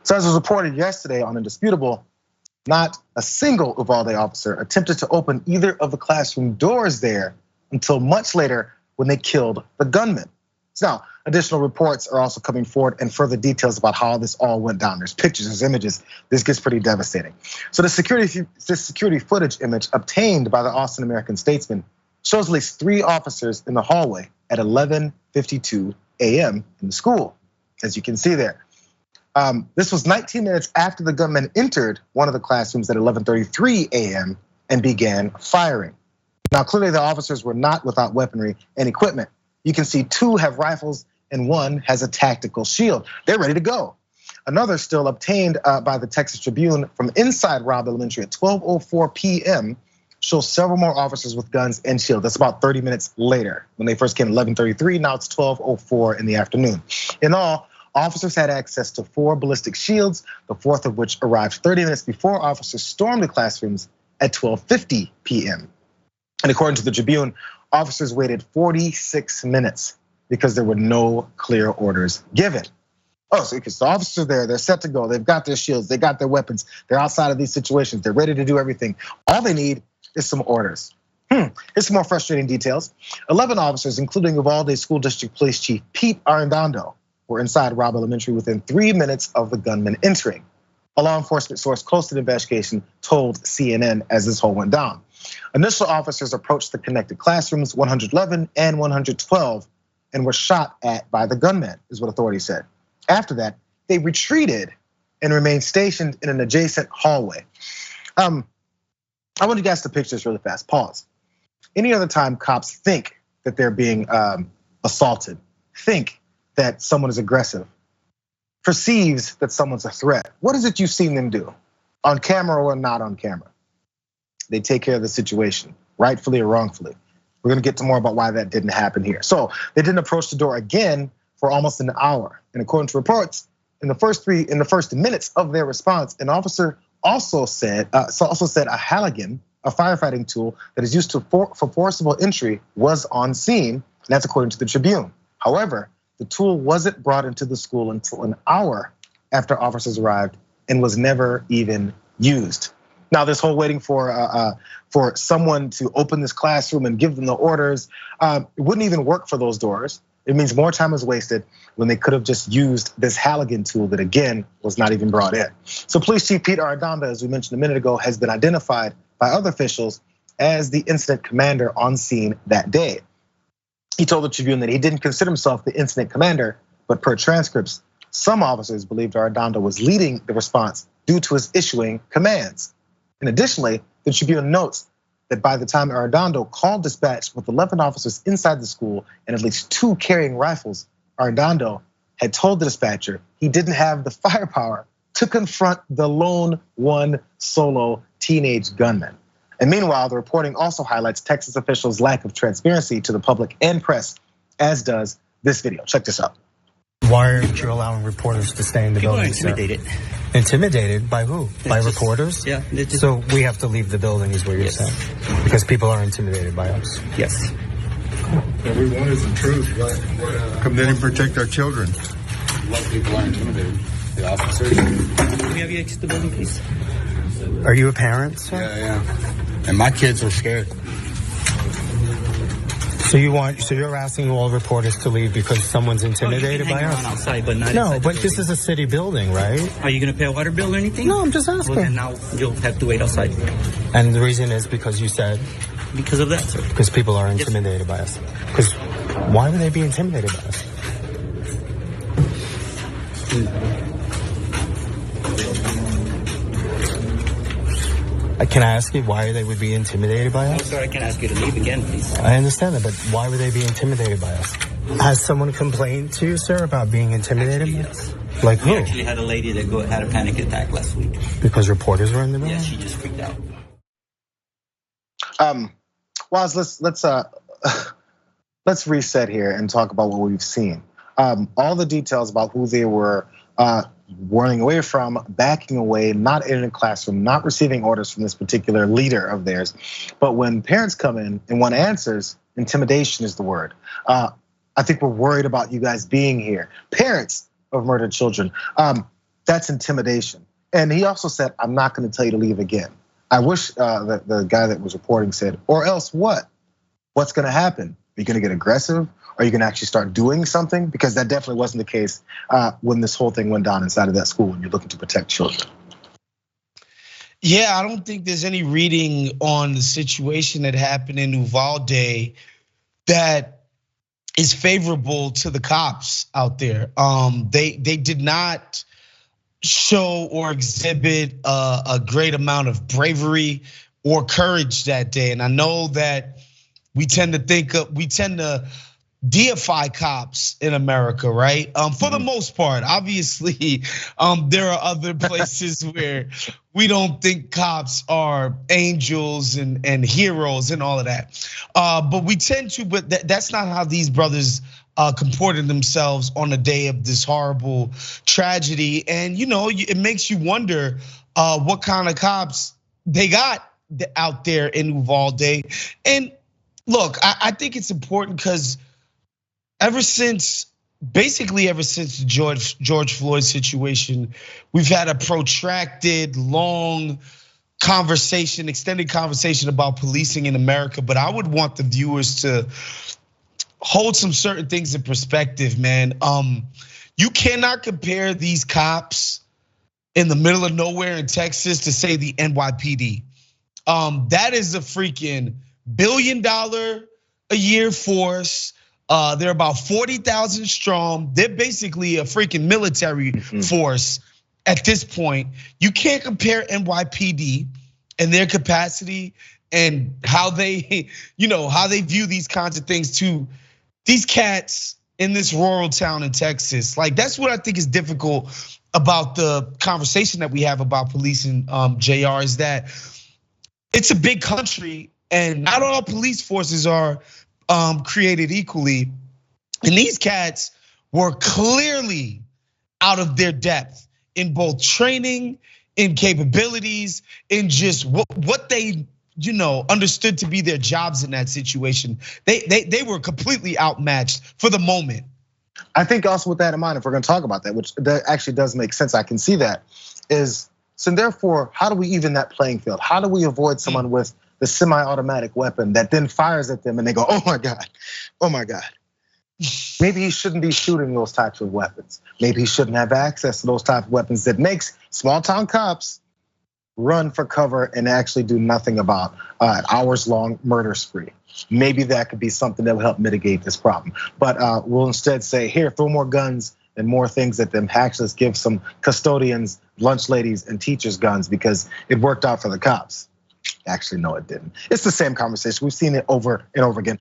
So as was reported yesterday on Indisputable, not a single Uvalde officer attempted to open either of the classroom doors there until much later when they killed the gunman. Now, additional reports are also coming forward and further details about how this all went down. There's pictures, there's images. This gets pretty devastating. So this security footage image obtained by the Austin American-Statesman shows at least 3 officers in the hallway at 11:52 a.m. in the school, as you can see there. This was 19 minutes after the gunman entered one of the classrooms at 11:33 a.m. and began firing. Now, clearly the officers were not without weaponry and equipment. You can see 2 have rifles and 1 has a tactical shield. They're ready to go. Another still obtained by the Texas Tribune from inside Robb Elementary at 12:04 p.m. shows several more officers with guns and shields. That's about 30 minutes later. When they first came at 11:33, now it's 12:04 in the afternoon. In all, officers had access to 4 ballistic shields, the 4th of which arrived 30 minutes before officers stormed the classrooms at 12:50 p.m. And according to the Tribune, officers waited 46 minutes because there were no clear orders given. Oh, so the officers are there, they're set to go, they've got their shields, they got their weapons, they're outside of these situations, they're ready to do everything. All they need is some orders. Here's some more frustrating details. 11 officers, including Uvalde School District Police Chief Pete Arredondo, were inside Robb Elementary within 3 minutes of the gunman entering. A law enforcement source close to the investigation told CNN as this whole went down. Initial officers approached the connected classrooms 111 and 112 and were shot at by the gunman, is what authorities said. After that, they retreated and remained stationed in an adjacent hallway. I want you guys to picture this really fast. Pause. Any other time cops think that they're being assaulted, think that someone is aggressive, perceives that someone's a threat, what is it you've seen them do, on camera or not on camera? They take care of the situation, rightfully or wrongfully. We're gonna get to more about why that didn't happen here. So they didn't approach the door again for almost an hour. And according to reports, in the first minutes of their response, an officer also said a Halligan, a firefighting tool that is used for forcible entry, was on scene. And that's according to the Tribune. However, the tool wasn't brought into the school until an hour after officers arrived and was never even used. Now, this whole waiting for someone to open this classroom and give them the orders, it wouldn't even work for those doors. It means more time was wasted when they could have just used this Halligan tool that, again, was not even brought in. So Police Chief Pete Arredondo, as we mentioned a minute ago, has been identified by other officials as the incident commander on scene that day. He told the Tribune that he didn't consider himself the incident commander, but per transcripts, some officers believed Arredondo was leading the response due to his issuing commands. And additionally, the Tribune notes that by the time Arredondo called dispatch with 11 officers inside the school and at least 2 carrying rifles, Arredondo had told the dispatcher he didn't have the firepower to confront the lone one solo teenage gunman. And meanwhile, the reporting also highlights Texas officials' lack of transparency to the public and press, as does this video. Check this out. Why aren't you allowing reporters to stay in the building? People are intimidated. Intimidated by who? By reporters? Yeah. So we have to leave the building, is what you're saying? Because people are intimidated by us. Yes. We want is the truth. Come in and protect our children. A lot of people are intimidated. The officers. Can we have you exit the building, please? Are you a parent, sir? Yeah. And my kids are scared. So you're asking all reporters to leave because someone's intimidated by us? Outside, but not no, but this is a city building, right? Are you gonna pay a water bill or anything? No, I'm just asking. Well, then now you'll have to wait outside. And the reason is because you said? Because of that, sir. Because people are intimidated by us. Because why would they be intimidated by us? Can I ask you why they would be intimidated by us? No, sir, I can ask you to leave again, please. I understand that, but why would they be intimidated by us? Has someone complained to you, sir, about being intimidated? Actually, yes. Like who? We actually had a lady that had a panic attack last week. Because reporters were in the room? Yeah, she just freaked out. Waz, let's reset here and talk about what we've seen. All the details about who they were running away from, backing away, not in a classroom, not receiving orders from this particular leader of theirs. But when parents come in and want answers, intimidation is the word. I think we're worried about you guys being here. Parents of murdered children. That's intimidation. And he also said, I'm not gonna tell you to leave again. I wish the guy that was reporting said, or else what? What's gonna happen? Are you gonna get aggressive? Are you gonna actually start doing something? Because that definitely wasn't the case when this whole thing went down inside of that school and you're looking to protect children. Yeah, I don't think there's any reading on the situation that happened in Uvalde that is favorable to the cops out there. They did not show or exhibit a great amount of bravery or courage that day. And I know that we tend to deify cops in America, right? For the most part, obviously, there are other places where we don't think cops are angels and heroes and all of that. But we tend to, but that's not how these brothers comported themselves on the day of this horrible tragedy. And it makes you wonder what kind of cops they got out there in Uvalde. And look, I think it's important because basically ever since the George Floyd situation, we've had a protracted, long conversation, extended conversation about policing in America. But I would want the viewers to hold some certain things in perspective, man. You cannot compare these cops in the middle of nowhere in Texas to say the NYPD. That is a freaking $1 billion a year force. They're about 40,000 strong. They're basically a freaking military force at this point. You can't compare NYPD and their capacity and how they, how they view these kinds of things to these cats in this rural town in Texas. Like, that's what I think is difficult about the conversation that we have about policing, Jayar, is that it's a big country and not all police forces are created equally. And these cats were clearly out of their depth in both training, in capabilities, in just what they understood to be their jobs in that situation. They were completely outmatched for the moment. I think also with that in mind, if we're gonna talk about that, which that actually does make sense, I can see that, is so therefore, how do we even that playing field? How do we avoid someone with the semi-automatic weapon that then fires at them and they go, oh my God, oh my God. Maybe he shouldn't be shooting those types of weapons. Maybe he shouldn't have access to those type of weapons that makes small town cops run for cover and actually do nothing about an hours-long murder spree. Maybe that could be something that will help mitigate this problem. But we'll instead say, here, throw more guns and more things at them. Actually, let's give some custodians, lunch ladies, and teachers guns because it worked out for the cops. Actually, no, it didn't. It's the same conversation. We've seen it over and over again.